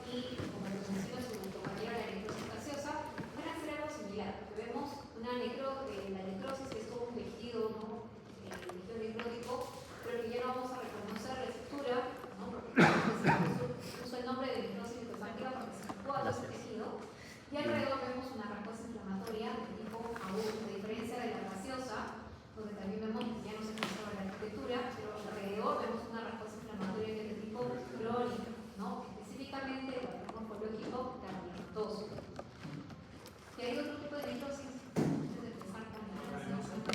y, como les menciono, su compañera la necrosis gaseosa, van a hacer algo similar. Vemos la necrosis, que es todo un tejido, ¿no? El tejido necrótico, pero que ya no vamos a reconocer la estructura, ¿no? Porque uso el nombre de necrosis licofáctica porque se actúa todo ese tejido, y alrededor vemos una respuesta inflamatoria de tipo agudo, a diferencia de la gaseosa, donde también vemos que ya no se conserva la arquitectura, pero alrededor vemos una respuesta inflamatoria que es de tipo crónica, ¿no? Específicamente el patrón morfológico cardiomatoso. ¿Y hay otro tipo de necrosis? Antes de empezar con la gaseosa.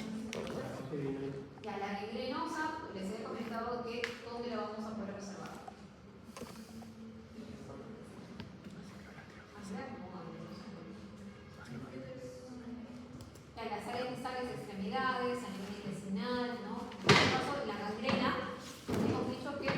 Ya, la gangrenosa, les he comentado que ¿dónde la vamos a poder observar? En las áreas distales de extremidades, a nivel intestinal, ¿no? En este caso, la gangrena, hemos dicho que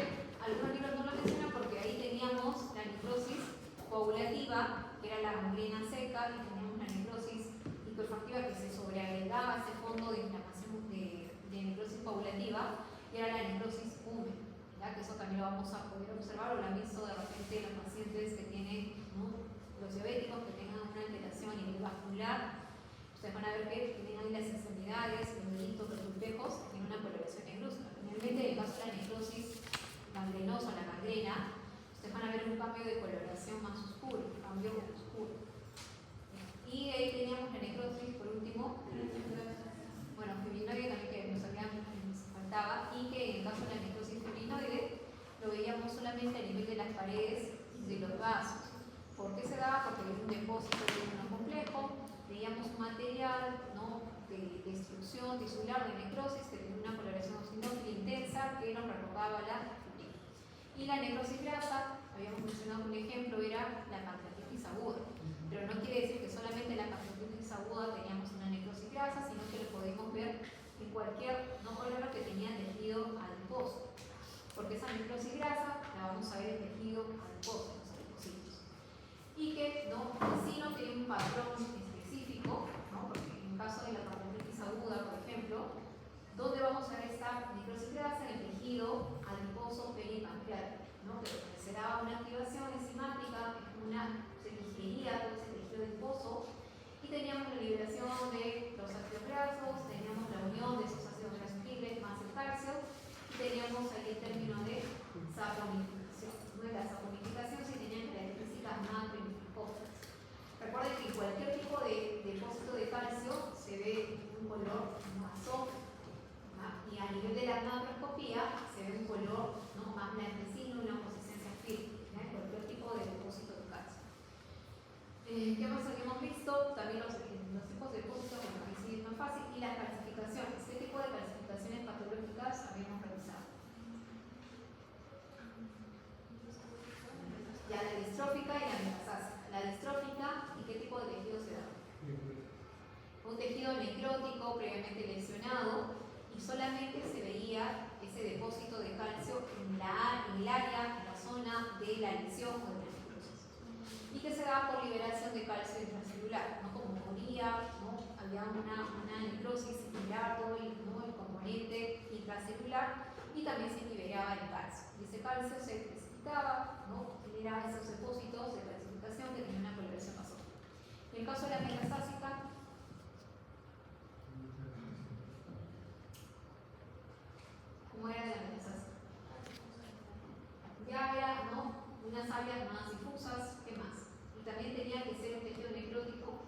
algunos libros no lo mencionan porque ahí teníamos la necrosis coagulativa, que era la gangrena seca, y teníamos la necrosis liquefactiva que se sobreagregaba a ese fondo de inflamación de necrosis coagulativa, y era la necrosis húmeda, ¿ya? Que eso también lo vamos a poder observar, o lo han visto de repente los pacientes que tienen, ¿no? Los diabéticos que tengan una alteración a nivel vascular. Ustedes van a ver que tienen ahí las extremidades, los deditos, los espejos, que tienen una coloración negruzca. Finalmente, en el caso de la necrosis gangrenosa, la gangrena, ustedes van a ver un cambio de coloración más oscuro, un cambio oscuro. Y ahí teníamos la necrosis, por último, bueno, fibrinoide también que nos faltaba, y que en el caso de la necrosis fibrinoide lo veíamos solamente a nivel de las paredes de los vasos. ¿Por qué se daba? Porque había un depósito de un complejo, teníamos un material, ¿no? de destrucción tisular, de necrosis, que tenía una coloración oxidófila intensa que nos provocaba la fibrina. Y la necrosis grasa, habíamos mencionado un ejemplo, era la pancreatitis aguda. Pero no quiere decir que solamente la pancreatitis aguda teníamos una necrosis grasa, sino que lo podemos ver en cualquier órgano que tenía tejido adiposo. Porque esa necrosis grasa la vamos a ver en tejido adiposo, los adipocitos. Y que sí no tiene un patrón específico, ¿no? Porque en el caso de la pancreatitis aguda, por ejemplo, ¿dónde vamos a ver esta necrosis grasa? En el tejido adiposo peripancreático, ¿no? Pero se daba una activación enzimática, se digería todo ese tejido adiposo, y teníamos la liberación de los ácidos grasos, teníamos la unión de esos ácidos grasos libres más el calcio, y teníamos ahí el término de saponificación. La saponificación sí tenía características macro y microscópicas. Recuerden que cualquier tipo de depósito de calcio se ve un color marrón, y a nivel de la macroscopía se ve un color, ¿no? más blanquecino, una consistencia firme, cualquier tipo de depósito de calcio. ¿Qué más habíamos visto? También los tipos de depósitos, bueno, ahí sí es más fácil, y las calcificaciones. ¿Qué tipo de calcificaciones patológicas habíamos realizado? Ya, la distrófica y la metasásica. La distrófica, ¿y qué tipo de tejido se da? Un tejido necrótico previamente lesionado, y solamente se veía ese depósito de calcio en el área, en la zona de la lesión o de la necrosis. Y que se da por liberación de calcio intracelular, ¿no? Como moría, ¿no? Había una necrosis similar, todo el componente intracelular, y también se liberaba el calcio. Y ese calcio se precipitaba, ¿no? Generaba esos depósitos de calcificación que tenían una coloración más oscura. En el caso de la metasásica, ¿cómo era la metasásica? Ya era, ¿no? Unas áreas más difusas, ¿qué más? Y también tenía que ser un tejido necrótico,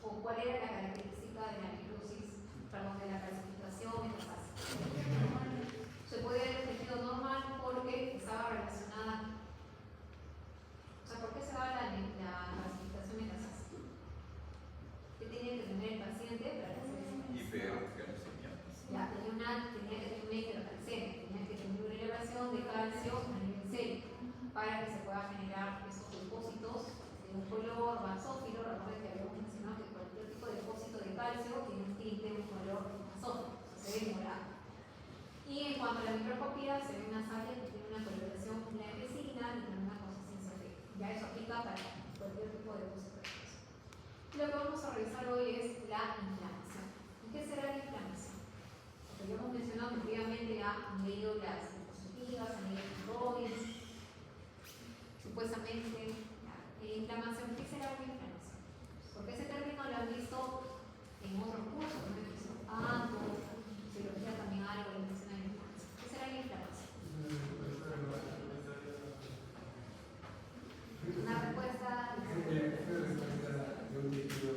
o cuál era la característica de la necrosis, perdón, de la calcificación metasásica. Se puede ver el tejido normal porque estaba relacionada. O sea, ¿por qué se daba la calcificación metasásica? ¿Qué tenía que tener el paciente para hacer eso? Hipercalcemia. Ya, tenía que tener una hipercalcemia, tenía que tener una elevación de calcio a nivel sérico para que se pueda generar esos depósitos de un color basófilo. Recuerden que habíamos mencionado que cualquier tipo de depósito de calcio tiene un tinte, un color basófilo, o sea, se ve morado. Y en cuanto a la microscopía, se ven unas áreas que tienen una coloración blanquecina y con una consistencia firme. Ya eso aplica para cualquier tipo de depósito de calcio. Lo que vamos a revisar hoy es la inflamación. ¿Y qué será la inflamación? Porque ya hemos mencionado que previamente han leído las diapositivas, han leído los drawings. supuestamente inflamación. ¿Qué será una inflamación? Porque ese término lo han visto en otros cursos, ¿no? En fisiología también algo de mención a la inflamación. ¿Qué será la inflamación? Una respuesta de un líquido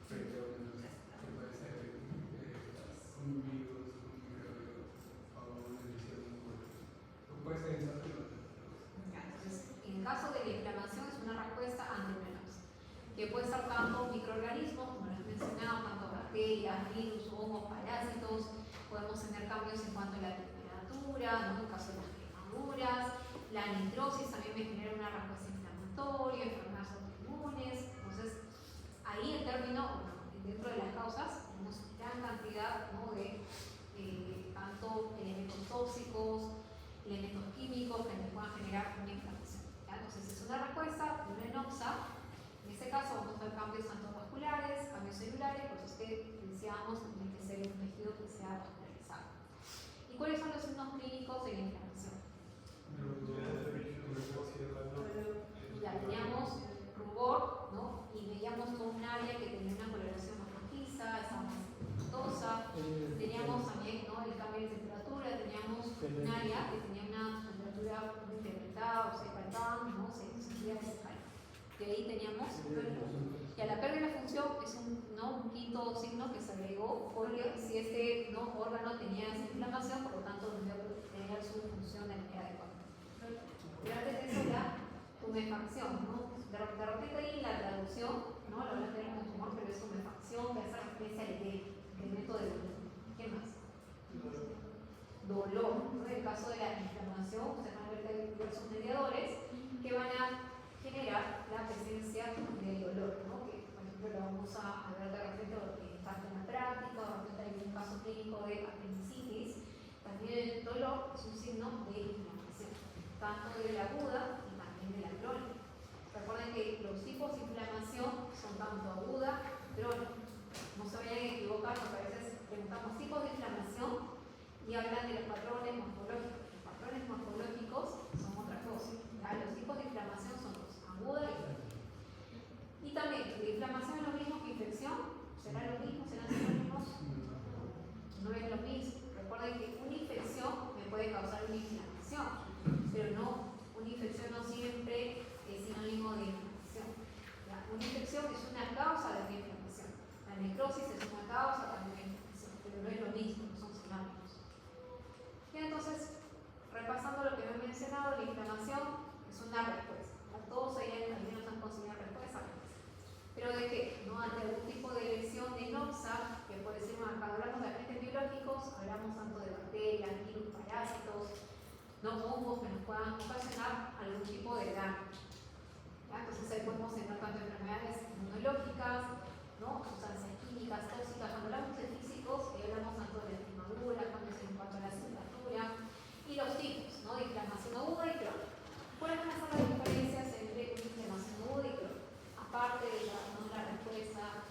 frente a un que puede ser un virus, un microbio o una lesión en el cuerpo. Puede ser entonces, en el caso de la inflamación es una respuesta ante una inflamación, que puede estar tanto microorganismos, como les mencionaba, tanto bacterias, virus, hongos, parásitos. Podemos tener cambios en cuanto a la temperatura, ¿no? En el caso de las quemaduras. La nitrosis también me genera una respuesta inflamatoria, enfermedades autoinmunes. Entonces, ahí el término, dentro de las causas, tenemos gran cantidad, ¿no? De tanto elementos tóxicos, elementos químicos que nos puedan generar una inflamación. ¿Ya? Entonces, es una respuesta de una enoxa. En este caso, vamos a ver cambios tanto vasculares, cambios celulares, por eso es que decíamos que tiene que ser un tejido que sea vascularizado. ¿Y cuáles son los signos clínicos de la inflamación? Ya teníamos rubor, ¿no? Y veíamos todo un área que tenía una coloración más rojiza, estaba más pigmentosa. Teníamos también, ¿no? El cambio de temperatura, teníamos un área que tenía una temperatura incrementada, o sea, ¿no? Se sentía seca. De ahí teníamos, y a la pérdida de función es un quinto signo que se agregó, porque si este, ¿no? órgano tenía esa inflamación, por lo tanto no debe tener su función de manera adecuada. Pero antes de eso, la tumefacción, ¿no? De repente ahí la traducción, ¿no? Lo van a tener como tumor, pero es tumefacción, que hace referencia al incremento de dolor. ¿Qué más? Dolor, ¿no? En el caso de la inflamación, ustedes van a ver que hay diversos mediadores que van a generar la presencia del dolor, ¿no? Que por ejemplo lo vamos a ver de repente tanto en la práctica, o de repente hay un caso clínico de apendicitis. También el dolor es un signo de inflamación, tanto de la aguda y también de la crónica. Recuerden que los tipos de inflamación son tanto aguda y crónica. No se vayan a equivocar porque a veces preguntamos tipos de inflamación y hablan de los patrones morfológicos. Los patrones morfológicos son otra cosa. ¿Ya? Los tipos de inflamación son los aguda y crónica. Y también, ¿la inflamación es lo mismo que infección? ¿Será lo mismo? ¿Serán sinónimos? No es lo mismo. Recuerden que una infección me puede causar una inflamación, pero no, una infección no siempre es sinónimo de inflamación. ¿Ya? Una infección es una causa de una inflamación. La necrosis es una causa también de inflamación, pero no es lo mismo, no son sinónimos. Y entonces, repasando lo que me he mencionado, la inflamación es una respuesta. ¿Ya? Todos ahí nos han considerado respuesta. ¿Pero de qué? ¿No? Ante algún tipo de lesión de inoxa, que puede ser cuando hablamos de agentes biológicos, hablamos tanto de bacterias, virus, parásitos, no hongos que nos puedan ocasionar algún tipo de daño. ¿Ya? Entonces ahí podemos entrar tanto enfermedades inmunológicas, ¿no? Sustancias químicas, tóxicas. Cuando hablamos de físicos, hablamos tanto de la quemadura, cambios en cuanto a la temperatura y los tipos, ¿no? De inflamación aguda y crónica. ¿Cuáles van a ser las diferencias entre una inflamación aguda y crónica? Aparte de la respuesta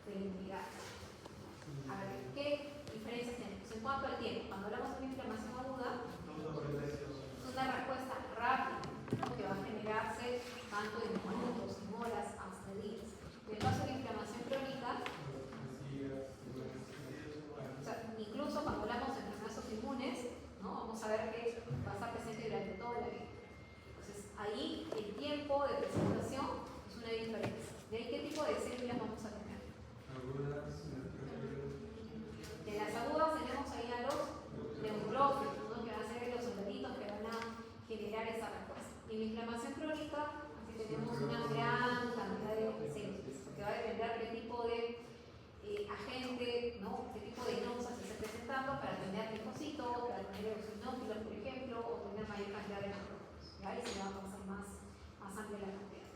de la inmunidad. A ver, ¿qué diferencias tenemos? En cuanto al tiempo, cuando hablamos de una inflamación aguda, es una respuesta rápida, ¿no? Que va a generarse tanto en minutos, en horas, hasta días. En el caso de la inflamación crónica, o sea, incluso cuando hablamos de enfermedades autoinmunes, ¿no? Vamos a ver que va a estar presente durante toda la vida. Entonces, ahí el tiempo de presentación es una diferencia. ¿De ahí qué tipo de células vamos a tener? De las agudas tenemos ahí a los neutrófilos, ¿no? Que van a ser los soldaditos que van a generar esa respuesta. Y en la inflamación crónica, así tenemos una gran cantidad de células, porque va a depender qué tipo de agente, ¿no? Qué tipo de inoxa se esté presentando para tener linfocitos, para tener eosinófilos, por ejemplo, o tener mayor cantidad de macrófagos. Ahí se va a pasar más amplia la cantidad.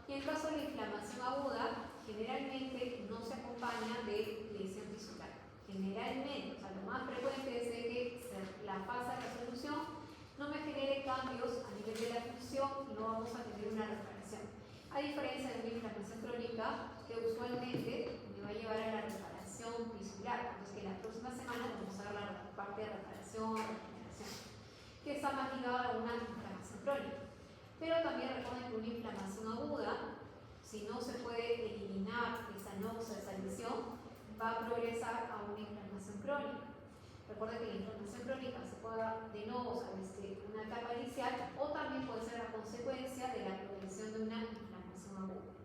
Y en el caso de la inflamación aguda, generalmente no se acompaña de lesión tisular. Generalmente, o sea, lo más frecuente es de que la fase de resolución no me genere cambios a nivel de la función y no vamos a tener una reparación. A diferencia de una inflamación crónica, que usualmente me va a llevar a la reparación tisular. Entonces, que la próxima semana vamos a ver la parte de reparación, regeneración, que está más ligada a una inflamación crónica. Pero si no se puede eliminar esa noxa, esa lesión, va a progresar a una inflamación crónica. Recuerda que la inflamación crónica se puede dar de noxa desde una etapa inicial o también puede ser la consecuencia de la progresión de una inflamación aguda.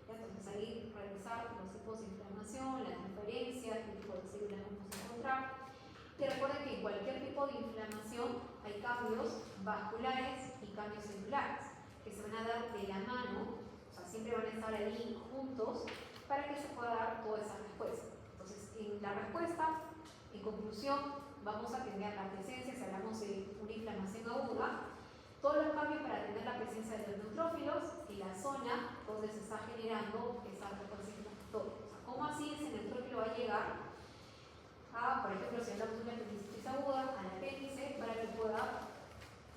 Entonces ahí revisar los tipos de inflamación, las diferencias, qué tipo de células vamos a encontrar. Y recuerden que en cualquier tipo de inflamación hay cambios vasculares y cambios celulares que se van a dar de la mano, o sea, siempre van a estar ahí juntos para que se pueda dar toda esa respuesta. Entonces, en la respuesta, en conclusión, vamos a tener la presencia, si hablamos de una inflamación aguda, todos los cambios para tener la presencia de los neutrófilos y la zona donde se está generando esa respuesta inflamatoria. O sea, ¿cómo así ese neutrófilo va a llegar a, por ejemplo, si hablamos de una apendicitis aguda, al apéndice para que pueda,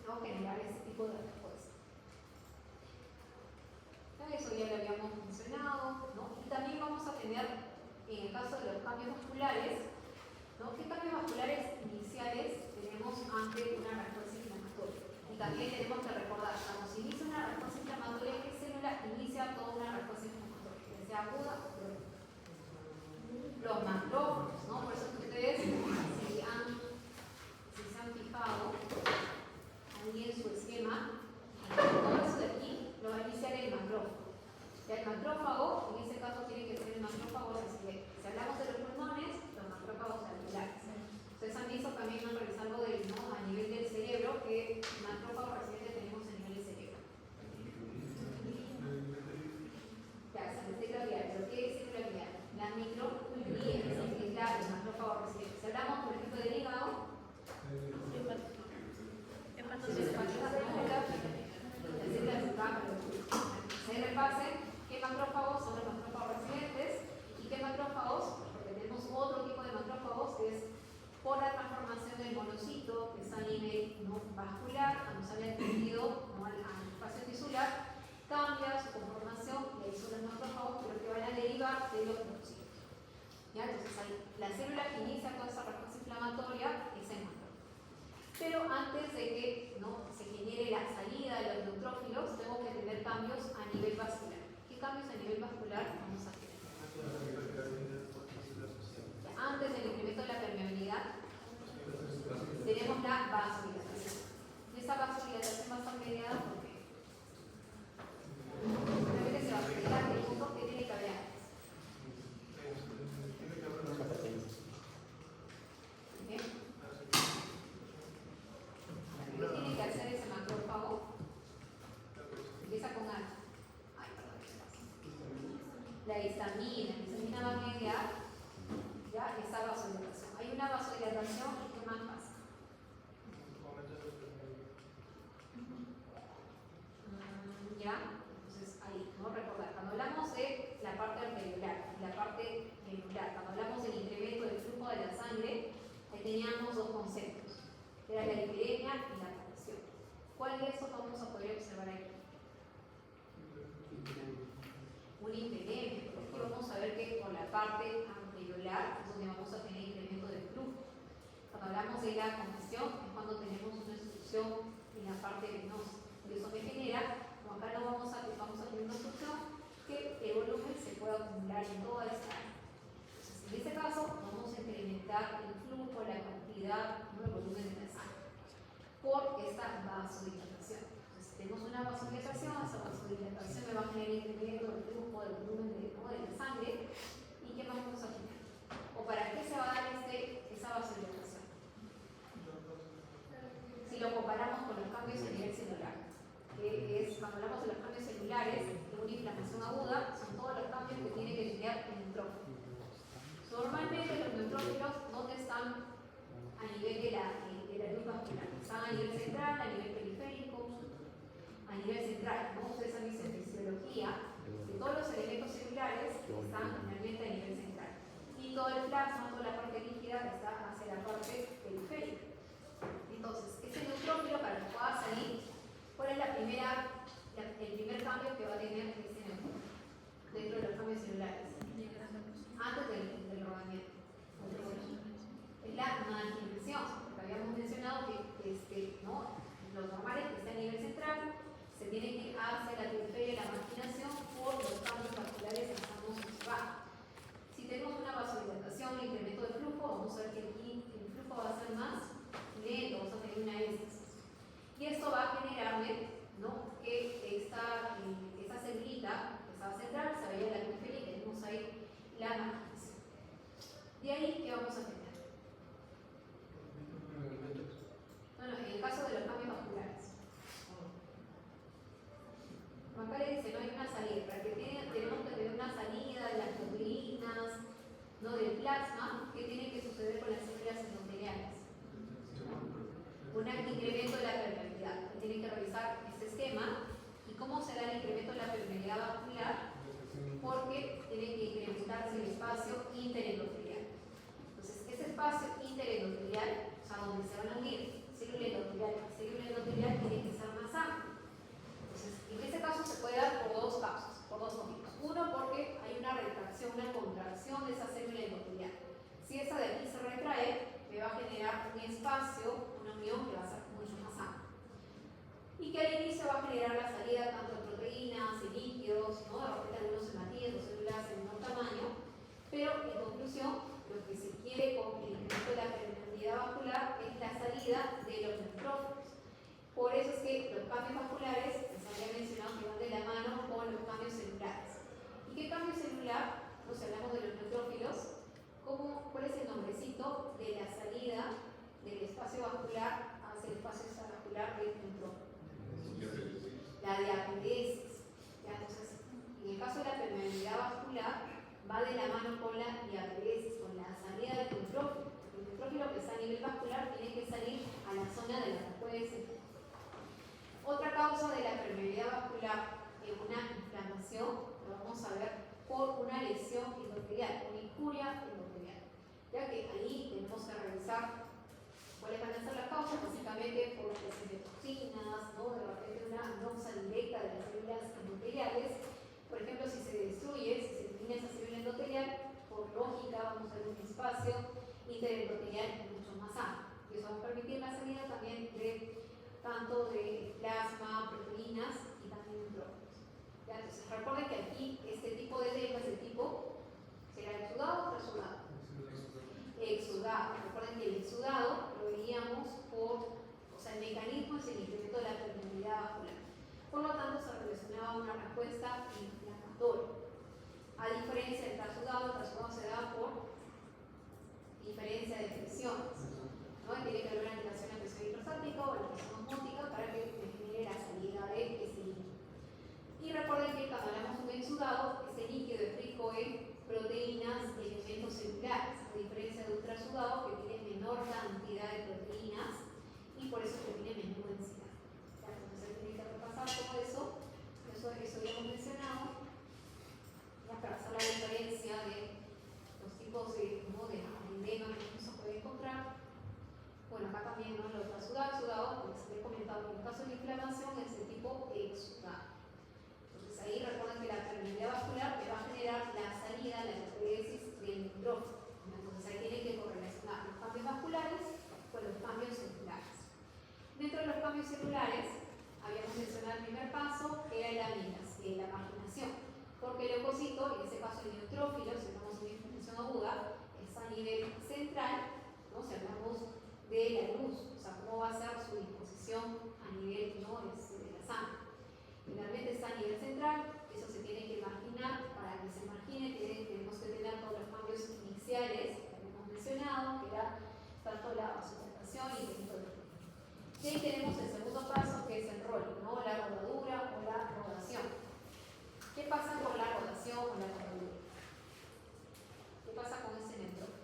¿no?, generar ese tipo de respuesta? Eso ya lo habíamos mencionado, ¿no? Y también vamos a tener, en el caso de los cambios vasculares, ¿no?, ¿qué cambios vasculares iniciales tenemos ante una respuesta inflamatoria? Y también tenemos que recordar, cuando se inicia una respuesta inflamatoria, ¿qué célula inicia toda una respuesta inflamatoria? Que sea aguda o crónica. Los macrófagos, ¿no? Por eso que ustedes, si se han fijado ahí en su esquema, todo eso de aquí lo va a iniciar el macrófago. El macrófago, en ese caso, tiene que ser el macrófago residente. Si hablamos de los pulmones, los macrófagos alveolares. Ustedes han visto también, han revisado a nivel del cerebro, que el macrófago residente tenemos a nivel del cerebro. Ya, se me estoy clarificando. ¿Pero qué es célula? La microglía, que es el macrófago residente. Si hablamos, por ejemplo, del hígado, se repasen qué macrófagos son los macrófagos residentes y qué macrófagos, porque tenemos otro tipo de macrófagos que es por la transformación del monocito que está a nivel vascular, cuando sale adquirido al espacio tisular, cambia su conformación y ahí son los macrófagos, pero que van a derivar de los monocitos. ¿Ya? Entonces ahí, la célula que inicia toda esa respuesta inflamatoria es el macrófago. Pero antes de que se genere la salida de los neutrófilos, tengo que tener cambios a nivel vascular. ¿Qué cambios a nivel vascular vamos a tener? Antes del incremento de la permeabilidad, tenemos la vasodilatación. Y esa vasodilatación va a estar mediada por qué? Realmente se va a explicar el punto que tiene que haber antes. ¿Bien? ¿Qué tiene que hacer ese macrófago? Empieza con A. Ay, perdón, ¿qué pasa? La histamina va a mediar ya esa vasodilatación. Hay una vasodilatación y ¿qué más pasa? Ya, entonces ahí, ¿no? Recordar, cuando hablamos de la parte arteriolar y la parte venular, cuando hablamos del incremento del flujo de la sangre, ahí teníamos dos conceptos, era la hiperemia y la presión. ¿Cuál de esos vamos a poder observar aquí? Una hiperemia, porque aquí vamos a ver que por la parte arteriolar es donde vamos a tener incremento del flujo. Cuando hablamos de la congestión es cuando tenemos una obstrucción en la parte venosa. Y eso me genera, como acá no vamos a tener una obstrucción, que el volumen se pueda acumular en toda esta área. Entonces, en este caso, vamos a incrementar el flujo, la cantidad, el volumen de la sangre, por esta vasodilatación. Entonces, tenemos una vasodilatación, esa vasodilatación me va a generar incremento del flujo, del volumen de la sangre, ¿y qué más vamos a tener? ¿O para qué se va a dar esa vasodilatación? Si lo comparamos con los cambios a nivel celular, que es, cuando hablamos de los cambios celulares, de una inflamación aguda, son todos los cambios que tiene que tener el neutrófilo. Normalmente los neutrófilos, ¿dónde están? A nivel de la luz vascular. Están a nivel central, a nivel periférico, a nivel central. ¿No? Ustedes han visto en fisiología que todos los elementos celulares están realmente realizar este esquema. ¿Y cómo se da el incremento de la permeabilidad vascular? Porque tiene que incrementarse el espacio interendotelial. Entonces, ese espacio interendotelial, o sea, donde se van a unir célula endotelial y célula endotelial, tiene que ser más amplio. Entonces, en este caso se puede dar por dos casos, por dos motivos. Uno, porque hay una retracción, una contracción de esa célula endotelial. Si esa de aquí se retrae, me va a generar un espacio, una unión que va a ser mucho más amplio. Y que al inicio va a generar la salida tanto de proteínas y líquidos, ¿no? De repente algunos hematíes o células de menor tamaño, pero en conclusión, lo que se quiere con el incremento de la permeabilidad vascular es la salida de los neutrófilos. Por eso es que los cambios vasculares, les había mencionado que van de la mano con los cambios celulares. ¿Y qué cambio celular? Pues hablamos de los neutrófilos. ¿Cuál es el nombrecito de la salida del espacio vascular hacia el espacio extravascular del neutrófilo? La diaperesis. Entonces, en el caso de la permeabilidad vascular, va de la mano con la diaperesis, con la salida del neutrófilo. El neutrófilo que está a nivel vascular tiene que salir a la zona de la recuerda. Otra causa de la permeabilidad vascular en una inflamación, lo vamos a ver por una lesión endotelial, una injuria endotelial. Ya que ahí tenemos que revisar cuáles van a ser las causas, básicamente por presencia de toxinas, ¿no? De repente una anoxia directa de las células endoteliales. Por ejemplo, si se destruye, si se elimina esa célula endotelial, por lógica vamos a ver un espacio interendotelial mucho más amplio. Y eso va a permitir la salida también de tanto de plasma, proteínas y también neutrófilos. Entonces recuerden que aquí este tipo de lengua, este tipo, será exudado o transudado. Exudado. Recuerden que el exudado lo veíamos por, o sea, el mecanismo es el incremento de la permeabilidad vascular. Por lo tanto, se relacionaba una respuesta inflamatoria. A diferencia del transudado, el transudado se da por diferencia de presiones. ¿No? Tiene que haber una alteración en la presión hidrostática o la presión osmótica para que genere la salida de ese líquido. Y recuerden que cuando hablamos de un exudado, ese líquido es rico en proteínas y elementos celulares, a diferencia de un transudado que tiene menor cantidad de proteínas y por eso que tiene menor densidad. Entonces tiene que repasar todo eso ya hemos mencionado, para hacer la diferencia de los tipos de edema que no se puede encontrar. Bueno, acá también, ¿no? Los exudado, pues les he comentado que en el caso de la inflamación es de tipo exudado. Entonces ahí recuerden que la permeabilidad vascular me va a generar la salida, la diaperesis del neutrófilo. Entonces ahí tienen que correlacionar los cambios vasculares con los cambios celulares. Dentro de los cambios celulares, habíamos mencionado el primer paso, que era la marginación. Porque el leucocito, en este caso el neutrófilo, si hablamos de una inflamación aguda, está a nivel central, ¿no? Si hablamos de la luz, o sea, cómo va a ser su disposición a nivel, ¿no? de la sangre. Finalmente está a nivel central, eso se tiene que marginar. Para que se margine tenemos que tener todos los cambios iniciales que hemos mencionado, que era tanto la vasodilatación y el incremento. Y ahí tenemos el segundo paso, que es el rol, ¿no? La rodadura o la rodación. ¿Qué pasa con la rodación o la rodadura? ¿Qué pasa con ese neutrófilo?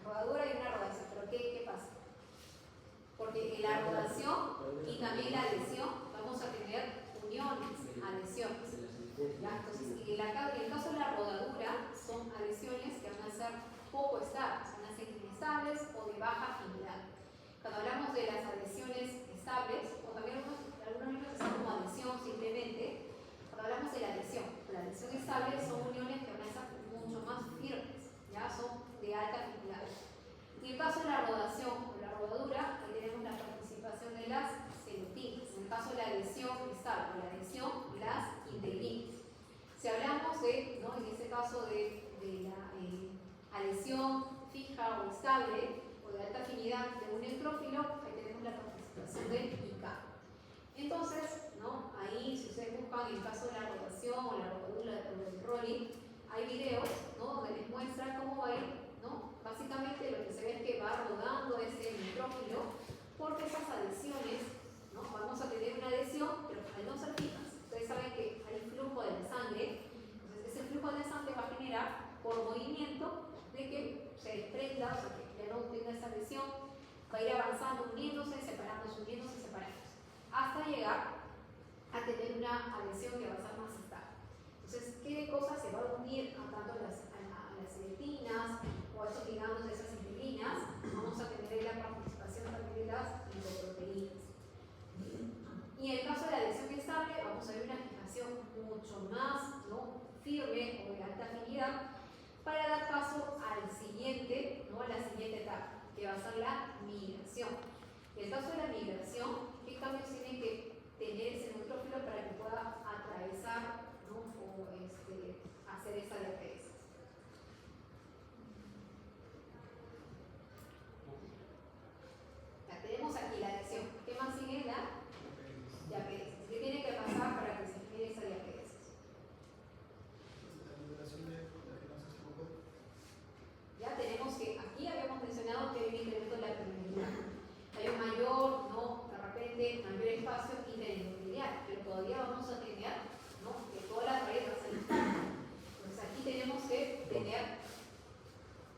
Rodadura y una rodación, pero ¿qué pasa? Porque en la rodación y también la adhesión vamos a tener uniones, adhesiones. Entonces, en el caso de la rodadura son adhesiones que van a ser poco estables, van a ser inestables o de baja afinidad. Cuando hablamos de las adhesiones estables, o también algunos libros están como adhesión simplemente, cuando hablamos de la adhesión estable son uniones que van a ser mucho más firmes, ya son de alta afinidad. Y en el caso de la rodación o la rodadura, ahí tenemos la participación de las celotinas. En el caso de la adhesión estable o la adhesión, las integrinas. Si hablamos de, ¿no? en este caso de la adhesión fija o estable o de alta afinidad de un neutrófilo, ahí tenemos la participación del ICA. Entonces, ¿no? ahí si ustedes buscan el caso de la rotación o la rodadura o del rolling, hay videos, ¿no? donde les muestran cómo va a ir, ¿no? Básicamente lo que se ve es que va rodando ese neutrófilo porque esas adhesiones, ¿no? vamos a tener una adhesión, pero al no ser fijas, ustedes saben que hay flujo de la sangre, entonces ese flujo de la sangre va a generar por movimiento de que o sea, que ya no tenga esa lesión, va a ir avanzando, uniéndose, separándose, hasta llegar a tener una adhesión que va a ser más estable. Entonces, ¿qué cosa se va a unir a tanto a las edetinas o a estos ligandos de esas integrinas? Vamos a tener la participación también de las lipoproteínas. Y en el caso de la adhesión estable, vamos a ver una fijación mucho más, ¿no?, firme o de alta afinidad para dar paso al siguiente, ¿no?, a la siguiente etapa, que va a ser la migración. En el caso de la migración, ¿qué cambios tiene que tener ese neutrófilo para que pueda atravesar, ¿no?, o hacer esa diaperesis? Ya tenemos aquí la adhesión. ¿Qué más sigue? La diaperesis. ¿Qué tiene que pasar para que se genere esa diaperesis? Ya tenemos que, aquí habíamos mencionado que hay un incremento en la permeabilidad. Hay un mayor, ¿no?, de repente, mayor espacio interendocrinial, pero todavía vamos a tener, ¿no?, que toda la pared va a ser intacta. Entonces aquí tenemos que tener,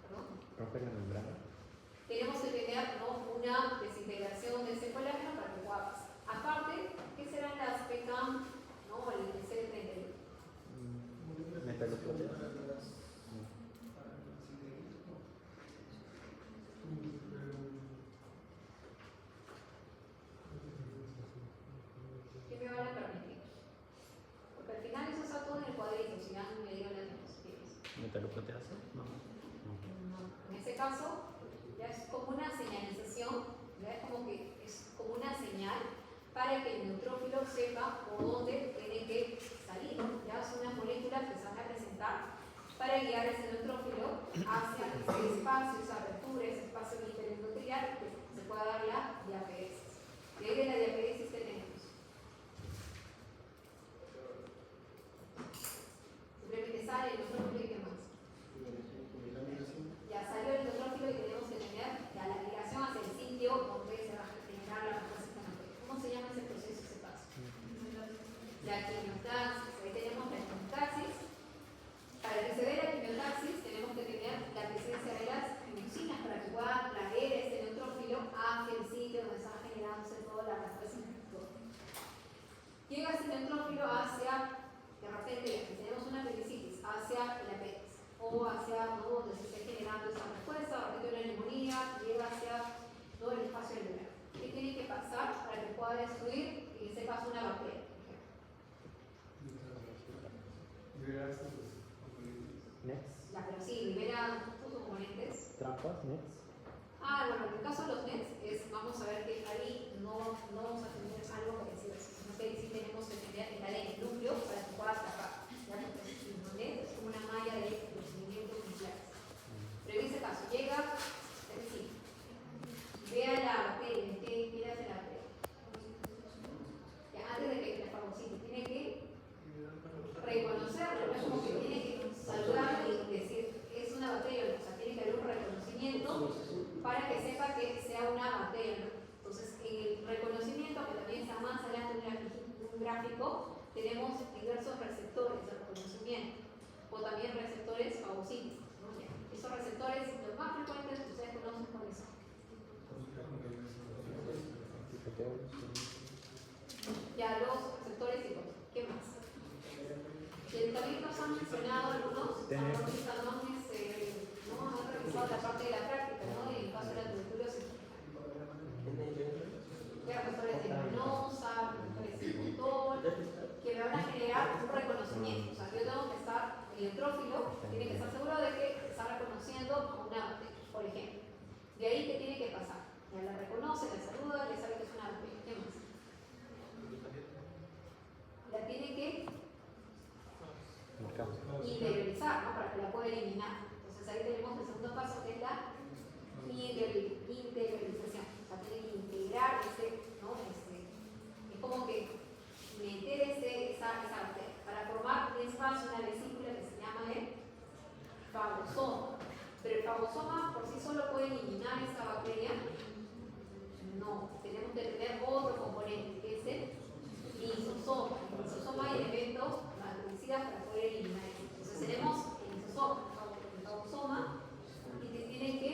¿perdón? Romper la membrana. Tenemos que tener, ¿no?, una desintegración de ese colágeno para que pueda pasar. Aparte, ¿qué serán las PECAM, ¿no?, el CD31? Metaloproteasa. ¿Qué me van a permitir? Porque al final eso está todo en el cuadrito, si dan me dieron las diapositivas. Metaloproteasa. No. En ese caso, ya es como una señalización, ya es como una señal para que el neutrófilo sepa por dónde tiene que salir. Ya son unas moléculas que se van a presentar para guiar ese neutrófilo hacia ese espacio, esa apertura, ese espacio interendocrinial, que se pueda dar la diaperesis. Y ahí de la diaperesis tenemos. Simplemente sale el neutrófilo y qué más. Ya salió el neutrófilo y tenemos que tener ya la migración hacia el sitio donde se va a generar la metástasis hematoide. ¿Cómo se llama ese proceso, ese paso? La quimiotaxis. Ahí tenemos la quimiotaxis. Para que se dé la quimiotaxis tenemos que tener la presencia de las quimiosinas para que pueda traer ese neutrófilo hacia el sitio donde está generándose toda la metástasis hematoide. Llega ese neutrófilo hacia, de repente, tenemos una apendicitis, hacia el apéndice o hacia, ¿no?, donde se esté generando esa respuesta, de repente una neumonía, llega hacia todo el espacio alveolar. ¿Qué tiene que pasar para que pueda destruir, en este caso, una bacteria? Nets. Ya, pero sí, libera sus componentes. Trampas, nets. Bueno, en el caso de los NETs, vamos a ver que ahí no vamos a tener algo parecido, sino que ahí sí tenemos que tener el área del núcleo para que pueda atrapar. ¿Ya? Entonces, los NETs es como una malla de procedimientos nucleares. Pero en ese caso, llega, es decir, ve a la bacteria, ¿qué le hace la bacteria? Ya, antes de que la fagocite, tiene que reconocerlo, ¿no? Es como que tiene que saludar y decir, es una bacteria, o sea, tiene que haber un reconocimiento para que sepa que sea una bacteria, ¿no? Entonces, en el reconocimiento, que también está más adelante en un gráfico, tenemos diversos receptores de reconocimiento, o también receptores fagocíticos, ¿no? Ya. Esos receptores, los más frecuentes, ustedes conocen cuáles son. Ya, los receptores y cosas. ¿Qué más? También nos han mencionado algunos talones, ¿no? Han revisado la parte de la práctica, ¿no? En el caso de la tuberculosis. Receptores de venosa, receptores de motor, que me van a generar un reconocimiento. O sea, yo tengo que estar, el neutrófilo tiene que estar seguro de que está reconociendo a una bacteria, por ejemplo. De ahí, ¿qué tiene que pasar? Ya la reconoce, la saluda, le sabe que es una bacteria. ¿Qué más? La tiene que interiorizar, ¿no? Para que la pueda eliminar. Entonces ahí tenemos el segundo paso, que es la interiorización. O sea, tiene que integrar ¿no? Es como que meter esa bacteria para formar un espacio, una vesícula que se llama el fagosoma. Pero el fagosoma por sí solo puede eliminar esa bacteria. No, tenemos que tener otro componente, que es el lisosoma. En el lisosoma hay elementos matricidas para poder eliminar eso. Entonces tenemos el lisosoma, el fagosoma, y que tiene que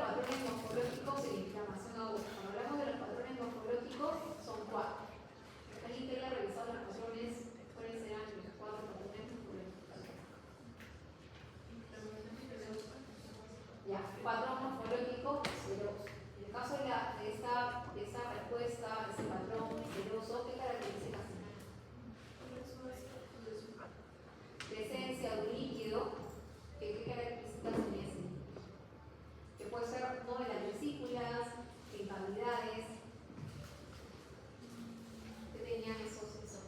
patrones morfológicos de la inflamación aguda. Cuando hablamos de los patrones morfológicos, son 4. ¿Alguien que haya revisado los patrones? ¿Cuáles serán los 4 patrones morfológicos? Ya, patrón morfológico seroso. En el caso de esa respuesta, ese patrón seroso, ¿qué características tiene? Presencia de un líquido, ¿qué características tiene ese líquido? Que puede ser no en las vesículas, en cavidades. ¿Qué tenían esos líquidos?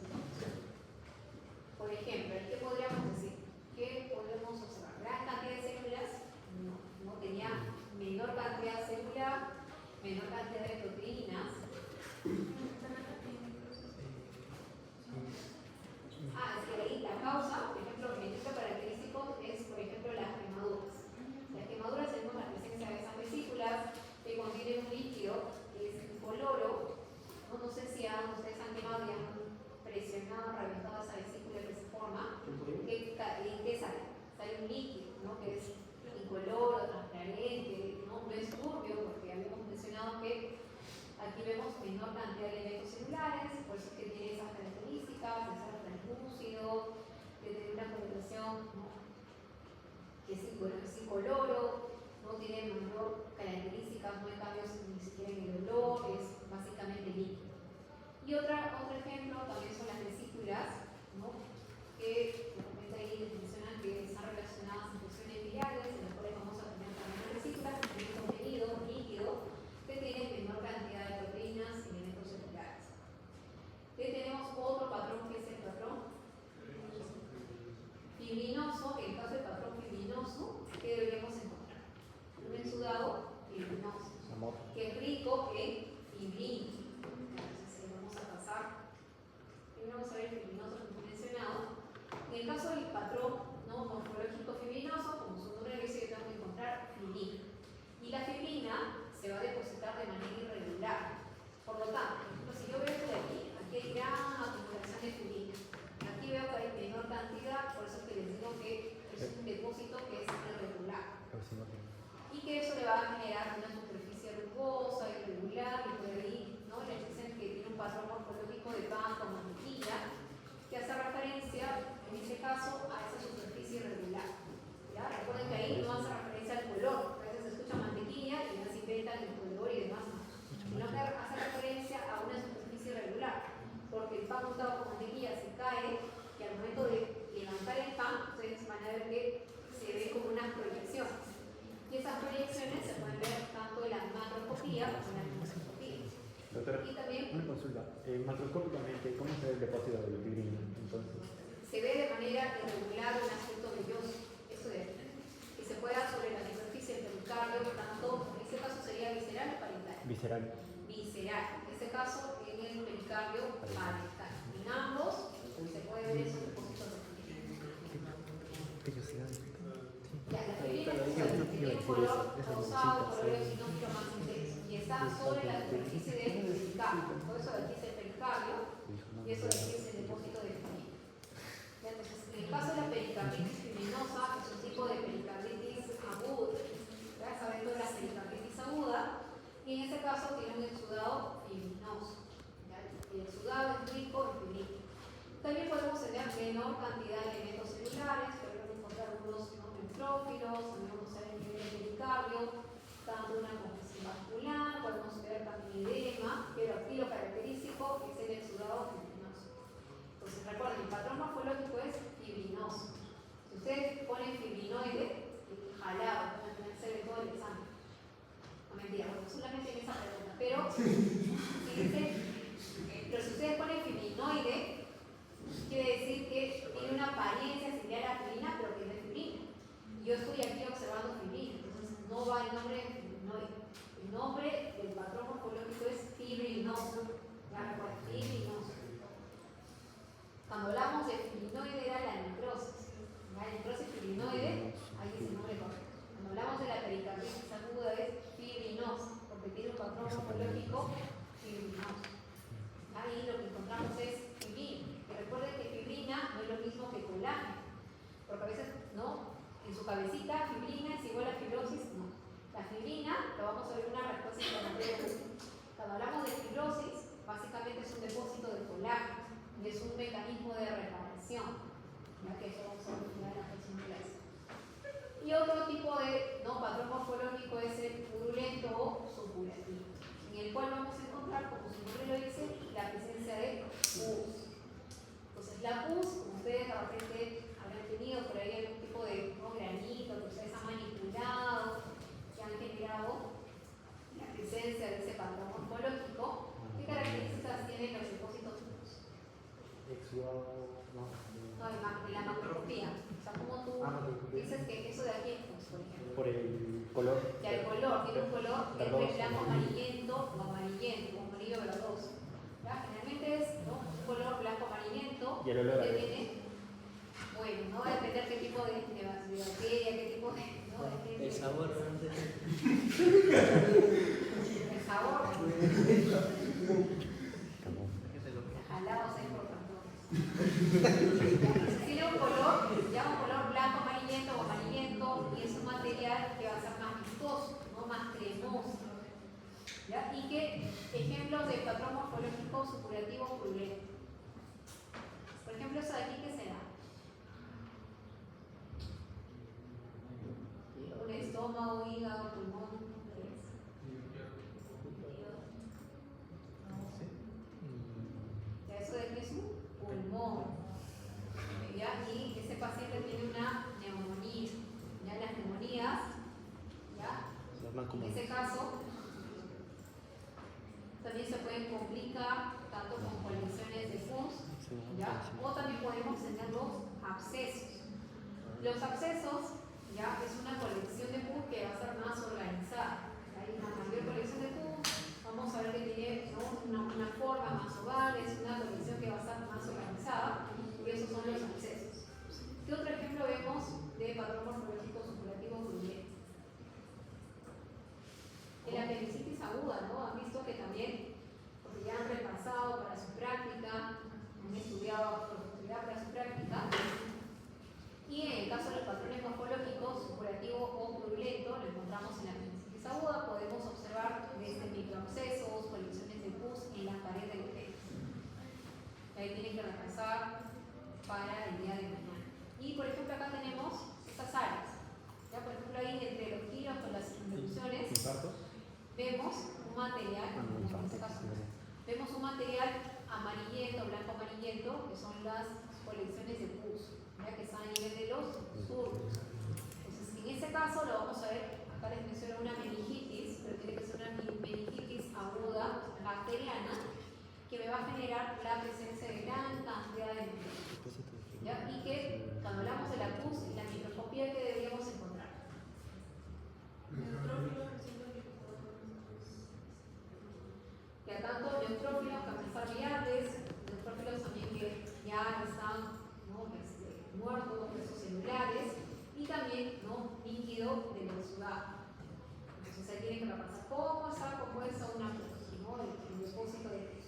Por ejemplo, ¿qué podríamos decir? ¿Qué podemos observar? ¿Gran cantidad de células? No tenía menor cantidad celular, menor cantidad de proteínas. Es que ahí la causa, por ejemplo, el ejemplo característico es, por ejemplo, las quemaduras. Las quemaduras tenemos la presencia de esas vesículas que contienen un líquido que es incoloro. No sé si ustedes han quemado y han presionado, reventado esa vesícula que se forma. ¿Qué sale? Sale un líquido, ¿no? Que es incoloro, transparente, no es turbio, porque habíamos mencionado que aquí vemos menor cantidad de elementos celulares, por eso es que tiene esas características, de ser translúcido, de tener una coloración, ¿no? Que es incoloro, no tiene mayor características, no hay cambios ni siquiera en el olor, es básicamente líquido. Y otro ejemplo también son las vesículas, ¿no? Que de repente ahí mencionan que están relacionadas a infecciones virales, en las cuales vamos a tener también las vesículas que tienen contenido líquido, que tienen menor cantidad de proteínas y elementos celulares. Tenemos otro patrón que es el patrón fibrinoso. En el caso del patrón fibrinoso, ¿qué deberíamos encontrar? Un exudado fibrinoso, que es rico en fibrina. Entonces vamos a pasar. Primero vamos a ver el fibrinoso que hemos mencionado. En el caso del patrón morfológico fibrinoso, como su nombre lo dice, yo tengo que encontrar fibrina. Y la fibrina se va a depositar de manera irregular. Por lo tanto, si yo veo esto de aquí hay gran acumulación de fibrina. Aquí veo que hay menor cantidad, por eso es que les digo que es un depósito que es irregular. Y que eso le va a generar una superficie rugosa, irregular, y por ahí, ¿no? Les dicen que tiene un patrón morfológico de pan con mantequilla, que hace referencia, en este caso, a esa superficie irregular. ¿Ya? Recuerden que ahí no hace referencia al color. A veces se escucha mantequilla y ya se inventan el color y demás, sino que hace referencia a una superficie irregular, porque el pan untado con mantequilla se cae y al momento de levantar el pan, ustedes van a ver que se ve como unas proyecciones. Y esas proyecciones se pueden ver tanto en la macroscopía como en la microscopía. Doctora, y también una consulta. Macroscópicamente, ¿cómo se ve el depósito de la fibrina? Entonces, se ve de manera irregular un aspecto velloso, eso de aquí, que se pueda sobre la superficie del pericardio, tanto, en este caso sería visceral o parietal. visceral. Visceral, en este caso en el pericardio parietal. En ambos se puede ver esos depósitos de fibrina. Ya, la fibrina tiene un color rosado, color eosinófilo más intenso y está sobre la superficie del pericardio. Por eso de aquí es el pericardio y eso de aquí es el depósito de fibrina. Entonces, en el caso de la pericarditis fibrinosa, es un tipo de pericarditis aguda. Ya saben toda la pericarditis aguda, y en este caso tiene un exudado fibrinoso. ¿Ya? El exudado es rico en fibrina. También podemos tener menor cantidad de elementos celulares, podemos encontrar algunos neutrófilos, también vamos a ver el nivel de pericardio, tanto una congestión vascular, podemos ver también edema, pero aquí lo característico es el exudado fibrinoso. Entonces recuerden, el patrón morfológico es fibrinoso. Si ustedes ponen fibrinoide, jalado, van a tener que hacer todo el examen. No mentira, bueno, solamente en esa pregunta, pero si ustedes ponen fibrinoide, quiere decir que tiene una apariencia similar a la fibrina, pero que no es fibrina. Yo estoy aquí observando fibrina, entonces no va el nombre de fibrinoide. El nombre del patrón morfológico es fibrinoso. Ya recuerden, fibrinoso. Cuando hablamos de fibrinoide era la necrosis. La necrosis fibrinoide, ahí es el nombre correcto. Cuando hablamos de la pericarditis aguda es fibrinosa, porque tiene un patrón morfológico fibrinoso. Ahí lo que encontramos es fibrina. Y recuerden que fibrina no es lo mismo que colágeno, porque a veces, ¿no? En su cabecita, fibrina es igual a fibrosis, no. La fibrina color. Ya el color, tiene un color verdoso, entre blanco amarillento o amarillo verdoso. ¿Ya? Generalmente es, ¿no?, un color blanco amarillento Y el olor a que veces. tiene, bueno, no va a depender qué tipo de bacteria, qué tipo de, ¿no?, El sabor, ¿no? el sabor. Jalados ahí por tanto. Tiene un color, ya un color blanco amarillento o amarillento, y es un material que va a ser más vistoso, ¿no?, más cremoso. ¿Ya? Y que ejemplos de patrón morfológico supurativo purulento. Por ejemplo, eso de aquí, ¿qué será? Un estómago, hígado, pulmón, ¿qué es? Hígado. Ya, eso de aquí es un pulmón. ¿Ya? Y ese paciente tiene una neumonía. ¿Ya? Las neumonías, ¿ya?, Los más en comunes. ese caso también se pueden complicar tanto con colecciones de pus, ¿ya?, o también podemos tener los abscesos. Los abscesos, ya, es una colección de pus que va a ser más organizada. Hay una mayor colección de pus, vamos a ver que tiene, ¿no?, una forma más oval, es una colección que va a estar más organizada, y esos son los abscesos. ¿Qué otro ejemplo vemos de patrón morfológico supurativo purulento? En la apendicitis aguda, ¿no? Han visto que también, porque ya han repasado para su práctica, han estudiado a profundidad para su práctica, y en el caso de los patrones morfológicos, supurativo o purulento, lo encontramos en la apendicitis aguda, podemos observar desde microabscesos, colecciones de pus en la pared del pecho. Ahí tienen que repasar para el día de mañana. Y por ejemplo acá tenemos estas áreas. Ya, por ejemplo, ahí entre los giros con las introducciones vemos un material, en este caso, vemos un material amarillento, blanco amarillento, que son las colecciones de pus, ya que están a nivel de los surcos. Entonces, en este caso lo vamos a ver, acá les menciono una meningitis, pero tiene que ser una meningitis aguda bacteriana, que me va a generar la presencia de gran cantidad de microbios. ¿Ya? Y que cuando hablamos de la pus, la microscopía que deberíamos encontrar. Ya tanto neutrófilos, que van a estar viables, neutrófilos también que ya están, ¿no?, muertos, restos celulares, y también, ¿no?, líquido del exudado. Entonces ahí tienen que repasar cómo está compuesta una pus, ¿no?, el depósito de pus.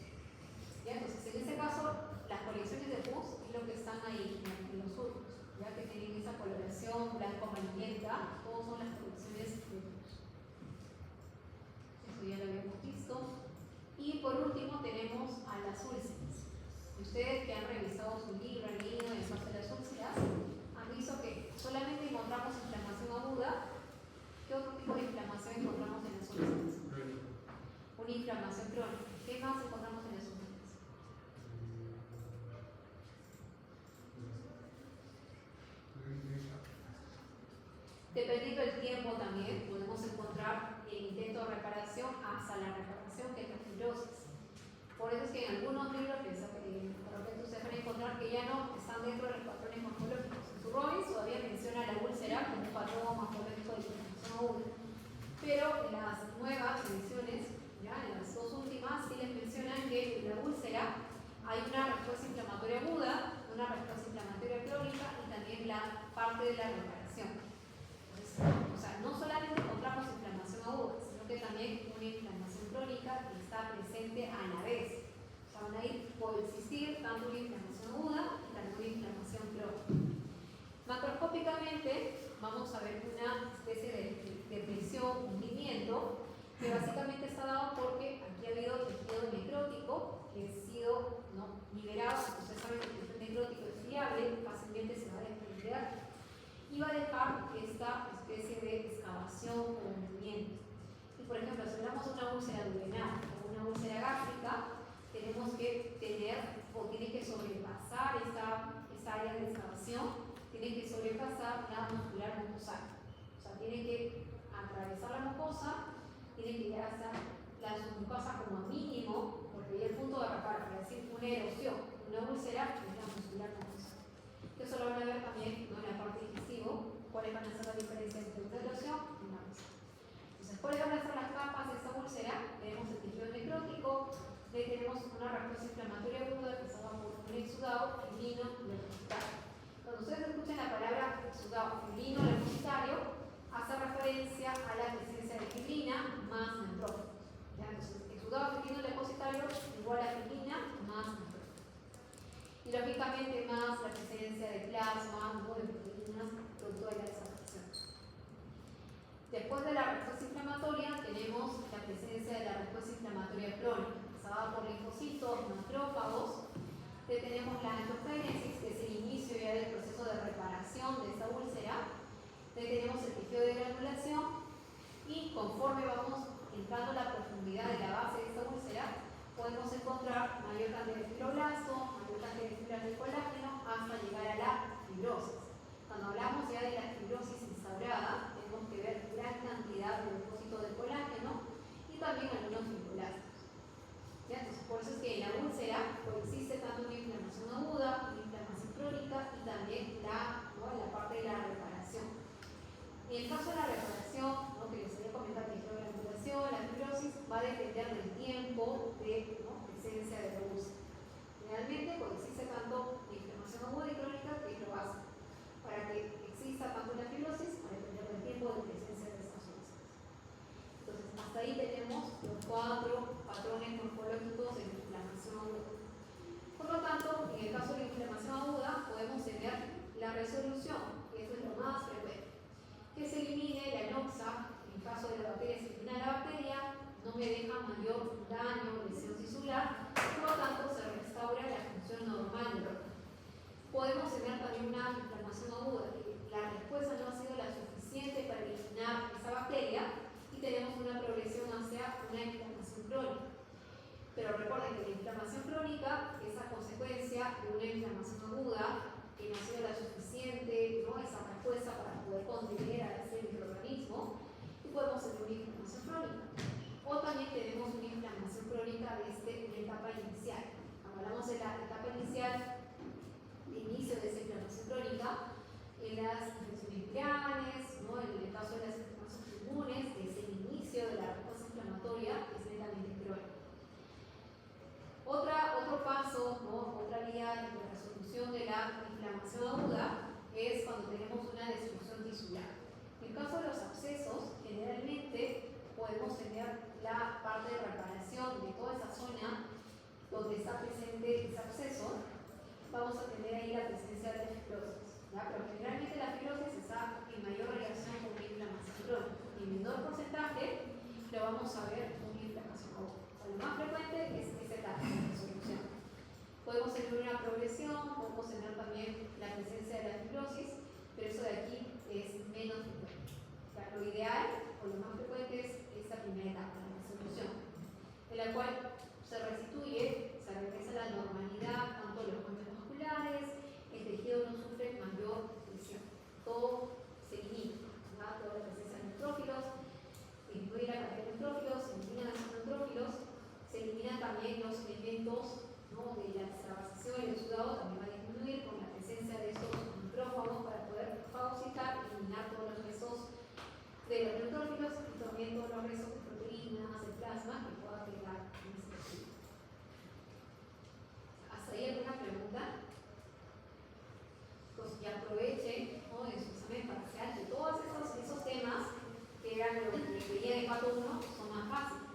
¿Ya? Entonces en este caso, las colecciones de pus es lo que están ahí en los surcos, ya que tienen esa coloración blanco-amarillenta, todos son las colecciones de pus. Eso ya lo habíamos visto. Y por último tenemos a las úlceras. Ustedes que han revisado su libro, han leído en el caso de las úlceras, han visto que solamente encontramos inflamación aguda. ¿Qué otro tipo de inflamación encontramos en las úlceras? Una inflamación crónica. ¿Qué más encontramos en las úlceras? Dependiendo del tiempo también, podemos encontrar el intento de reparación hasta la reparación, que es la fibrosis. Por eso es que en algunos libros, de repente ustedes van a encontrar que ya no están dentro de los patrones morfológicos. En su Robbins todavía menciona la úlcera como un patrón morfológico de inflamación aguda. Pero en las nuevas ediciones, ya en las dos últimas, sí les mencionan que en la úlcera hay una respuesta inflamatoria aguda, una respuesta inflamatoria crónica y también la parte de la reparación. O sea, no solamente encontramos inflamación aguda, sino que también una inflamación crónica que está presente a la vez. O sea, van a ir coexistir tanto una inflamación aguda y también una inflamación crónica. Macroscópicamente vamos a ver una especie de presión, hundimiento, que básicamente está dado porque aquí ha habido tejido necrótico que ha sido, ¿no?, liberado exudado fibrino leucocitario. Cuando ustedes escuchan la palabra exudado fibrino leucocitario, hace referencia a la presencia de fibrina más neutrófilo. Entonces, exudado fibrino leucocitario igual a fibrina más neutrófilo. Y lógicamente más la presencia de plasma, ¿no?, de proteínas, producto de la desaparición. Después de la respuesta inflamatoria tenemos la presencia de la respuesta inflamatoria crónica, pasada por linfocitos, macrófagos. Tenemos la neutrógenesis, que es el inicio ya del proceso de reparación de esa úlcera. Tenemos el tejido de granulación y conforme vamos entrando en la profundidad de la base de esa úlcera, podemos encontrar mayor cantidad de fibroblastos, mayor cantidad de fibras de colágeno, hasta llegar a la fibrosis. Cuando hablamos ya de la fibrosis instaurada, tenemos que ver gran cantidad de depósitos de colágeno y también algunos fibroblastos. Entonces, por eso es que en la úlcera coexiste tanto una inflamación aguda, una inflamación crónica y también la parte de la reparación. En el caso de la reparación, ¿no?, que les había comentado, que la granulación, la fibrosis, va a depender del tiempo de presencia de la úlcera. Realmente coexiste tanto la inflamación aguda y crónica, que es lo básico. Para que exista tanto la fibrosis, va a depender del tiempo de presencia de estas úlceras. Entonces, hasta ahí tenemos los 4 patrones morfológicos de la inflamación aguda. Por lo tanto, en el caso de la inflamación aguda, podemos tener la resolución, que eso es lo más frecuente. Que se elimine la enoxa, en el caso de la bacteria, se elimina la bacteria, no me deja mayor daño, lesión tisular, por lo tanto se restaura la función normal del órgano. Podemos tener también una inflamación aguda, que la respuesta no ha sido la suficiente para eliminar esa bacteria y tenemos una progresión hacia una inflamación crónica. Pero recuerden que la inflamación crónica es a consecuencia de una inflamación aguda que no ha sido la suficiente, ¿no?, esa respuesta para poder contener a ese microorganismo, y podemos tener una inflamación crónica. O también tenemos una inflamación crónica desde una etapa inicial. Cuando hablamos de la etapa inicial, de inicio de esa inflamación crónica, en las infecciones virales, ¿no?, en el caso de las inflamaciones inmunes, desde el inicio de la respuesta inflamatoria, es netamente crónica. Otro paso, ¿no?, otra vía de resolución de la inflamación aguda es cuando tenemos una destrucción tisular. En el caso de los abscesos, generalmente podemos tener la parte de reparación de toda esa zona donde está presente ese absceso. Vamos a tener ahí la presencia de la fibrosis, ¿ya? Pero generalmente la fibrosis está en mayor relación con una inflamación crónica. En menor porcentaje lo vamos a ver con una inflamación aguda. Lo más frecuente es esa etapa de resolución. Podemos tener una progresión, podemos tener también la presencia de la fibrosis, pero eso de aquí es menos frecuente. O sea, lo ideal o lo más frecuente es esta primera etapa, la resolución, en la cual se restituye, se regresa a la normalidad, tanto los cambios musculares, el tejido no sufre mayor lesión. Todo se elimina, ¿verdad? Toda la presencia de neutrófilos, disminuye la cantidad de neutrófilos, se eliminan los neutrófilos, se eliminan también los elementos, ¿no?, de la extravasación y el exudado, también va a disminuir con la presencia de estos micrófagos para poder fagocitar y eliminar todos los restos de los neutrófilos y también todos los restos de proteínas, de plasma que pueda quedar en este tejido. ¿Hasta ahí alguna pregunta? Pues ya aprovechen, ¿no?, en su examen parcial que todos esos temas que eran lo que veía de 4.1 son más fáciles,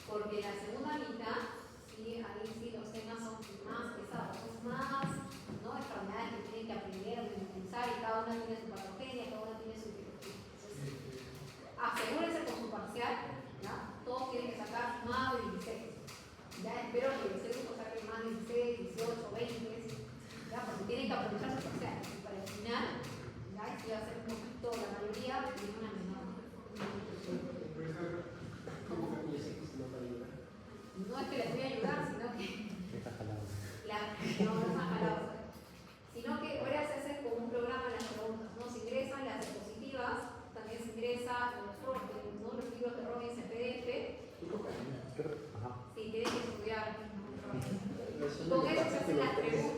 porque la segunda mitad, sí, ahí sí los temas son más pesados, es más, ¿no?, enfermedades que tienen que aprender a memorizar y cada una tiene su patogenia, cada una tiene su etiología. Entonces, asegúrense con su parcial, ¿ya? Todos tienen que sacar más de 16. Ya espero que el grupo saque más de 16, 18, 20, ¿ya? Porque tienen que aprovechar su parcial. Y para el final, ¿ya? Si va a ser un poquito, la mayoría tiene una menor. No es que les voy a ayudar, sino que no es más jalado, sino que ahora se hace como un programa en las preguntas, ¿no? Se ingresan las diapositivas, también se ingresa los libros de Robbins en PDF. Si tienen que estudiar, con eso se hacen las preguntas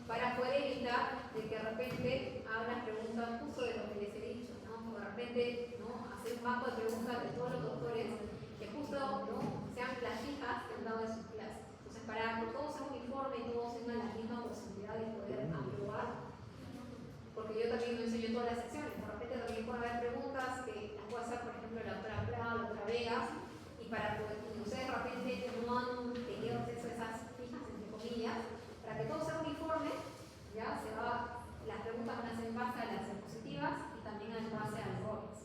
para poder evitar de que de repente hagan preguntas justo de lo que les he dicho, ¿no? O de repente, ¿no?, hacer un banco de preguntas de todos los doctores que justo, ¿no?, sean las hijas que han dado en sus clases. Entonces, para que todo sea uniforme y todos tengan la misma posibilidad posibilidad de poder aprobar, porque yo también no enseño todas las secciones, de repente también puede haber preguntas que las puede hacer, por ejemplo, la doctora Prada, la doctora Vegas, y para poder, y ustedes de repente no han tenido acceso a esas fijas, entre comillas, para que todo sea uniforme, ya las preguntas van a ser en base a las diapositivas y también en base a los roles.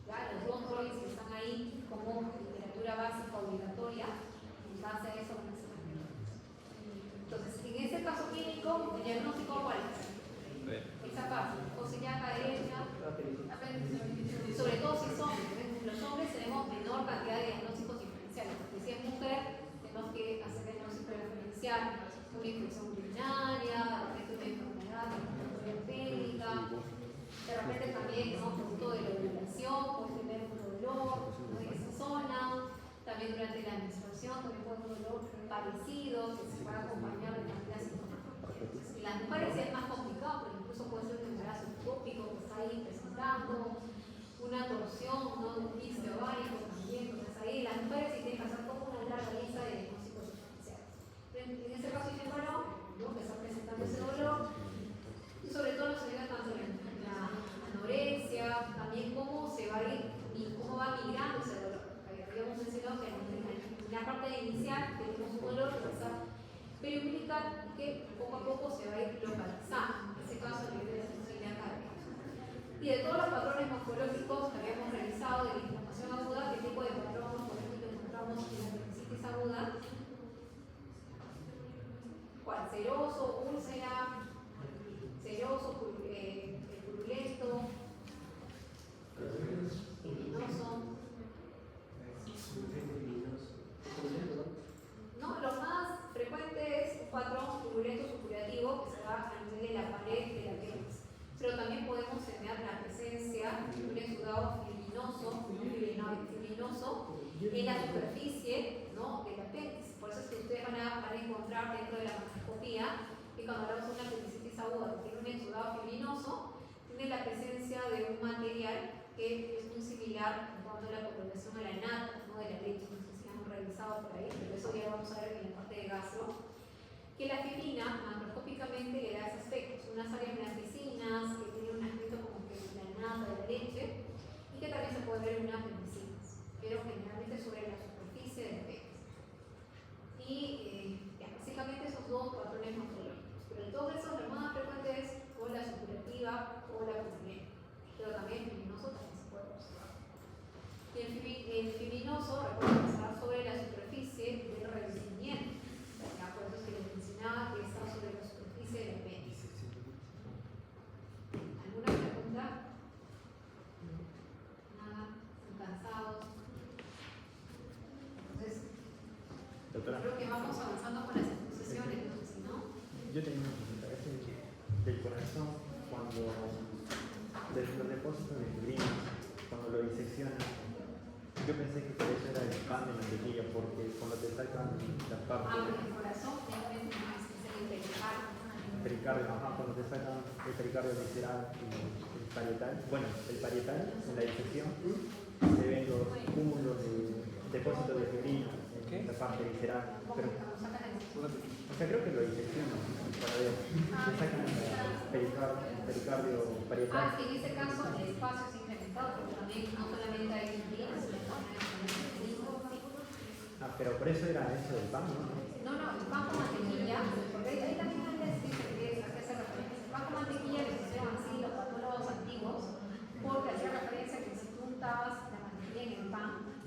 ¿Ya? Los dos roles que están ahí como literatura básica obligatoria, en base a eso van a ser las preguntas. Entonces, en este caso clínico, el diagnóstico, ¿cuál es? Esa parte, cocinaca derecha, sobre todo si son los hombres tenemos menor cantidad de diagnósticos diferenciales, porque si es mujer tenemos que hacer diagnóstico diferencial, una infección urinaria, de repente una enfermedad técnica, de repente también producto de la ovulación, puede tener un dolor en esa zona, también durante la menstruación también puede haber un dolor parecido que se puede acompañar de manera sintomática. En las mujeres sí es más complicado, pero incluso puede ser un embarazo ectópico que está ahí presentando, una torsión, ¿no? De un quiste ovárico también, entonces ahí las mujeres sí tienen que hacer como una larga lista de diagnósticos diferenciales. En este caso tiene varón, ¿no? Que está presentando ese dolor, y sobre todo nos ayuda tanto la anorexia, también cómo se va a ir y cómo va migrando ese dolor. Habíamos mencionado que en la parte inicial tenemos un dolor que va a estar periumbilical y que poco a poco se va a ir localizando, en este caso a nivel de la sensibilidad cardíaca. Y de todos los patrones morfológicos que habíamos revisado de la inflamación aguda, ¿qué tipo de patrón morfológico encontramos en la apendicitis aguda? ¿Cuál? Seroso, úlcera, seroso, purulento, luminoso. No, lo más frecuente es un patrón purulento supurativo que se da a nivel de la pared de la pelvis. Pero también podemos tener la presencia de un exudado fibrinoso en la superficie, ¿no? De la pelvis. Por eso es que ustedes van a encontrar dentro de la mastoscopía que cuando hablamos de una apendicitis aguda que tiene un exudado fibrinoso, tiene la presencia de un material que es muy similar en cuanto a la coagulación a la nata, ¿no? De la leche. No sé si han revisado por ahí, pero eso ya vamos a ver en la parte de gastro. Que la fibrina macroscópicamente le da ese aspecto, son unas áreas blanquecinas que tienen un aspecto como que la nata de la leche y que también se puede ver en unas apendicitis, pero generalmente sobre la superficie del pecho. Y básicamente esos dos patrones morfológicos, pero de todos esos lo más frecuente es o la supurativa o la purulenta, pero también el fibrinoso también se puede observar. Y el fibrinoso recuerden que está sobre la superficie del revestimiento. Por eso es que les mencionaba que está sobre la superficie del apéndice. ¿Alguna pregunta? Nada, están cansados. Entonces, Doctora, creo que vamos avanzando con las exposiciones, entonces, ¿no? yo tenía una pregunta. Del corazón, cuando de los depósitos de fibrina, cuando lo diseccionan, yo pensé que por eso era el pan de mantequilla, porque cuando te sacan la parte el corazón realmente no es el pericardio, cuando te sacan el pericardio visceral y el parietal, bueno, el parietal en la disección se ven los cúmulos de depósitos de fibrina en la parte visceral, pero o sea, creo que lo diseccionan para ver, te sacan el pericardio parietal. Sí, en este caso el espacio es incrementado, porque también no solamente hay fibrina, sino pero por eso era eso del pan, ¿no? No, el pan con mantequilla, porque ahí también antes dice que hace referencia. El pan con mantequilla les hicieron así los patólogos antiguos, porque hacía referencia que si tú untabas la mantequilla en el pan,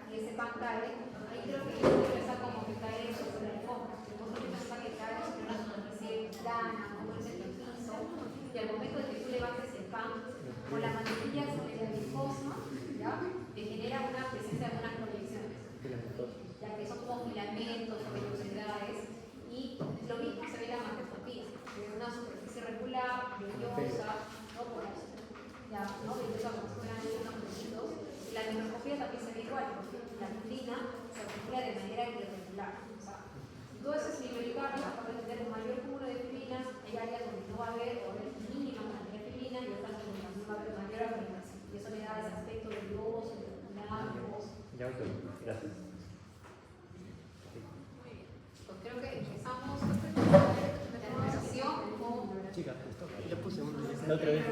y ese pan cae, ahí creo que empieza como que cae sobre la alfombra. El otro piensa que cae sobre una superficie plana, como es el piso, y al momento de que tú levantes el pan, con la mantequilla sobre la glucosa, ¿ya? Te genera una presencia de unas proyecciones. Ya que son como filamentos o velocidades, y lo mismo se ve en la macroscopía, que es una superficie regular, brillosa, ¿no? Por eso, ya, ¿no? Brillosa como si fueran unos puntitos. La microscopía también se ve igual, porque la fibrina se acumula de manera irregular. O sea, si todo eso es microcardio, aparte de tener un mayor cúmulo de fibrinas, hay áreas donde no va a haber o haber mínima cantidad de fibrina y otras donde también va a haber mayor acumulación. Y eso le da ese aspecto de globoso, irregular, globoso. Ya, gracias. Creo que empezamos. chicas, les toca. Ya puse uno. La otra vez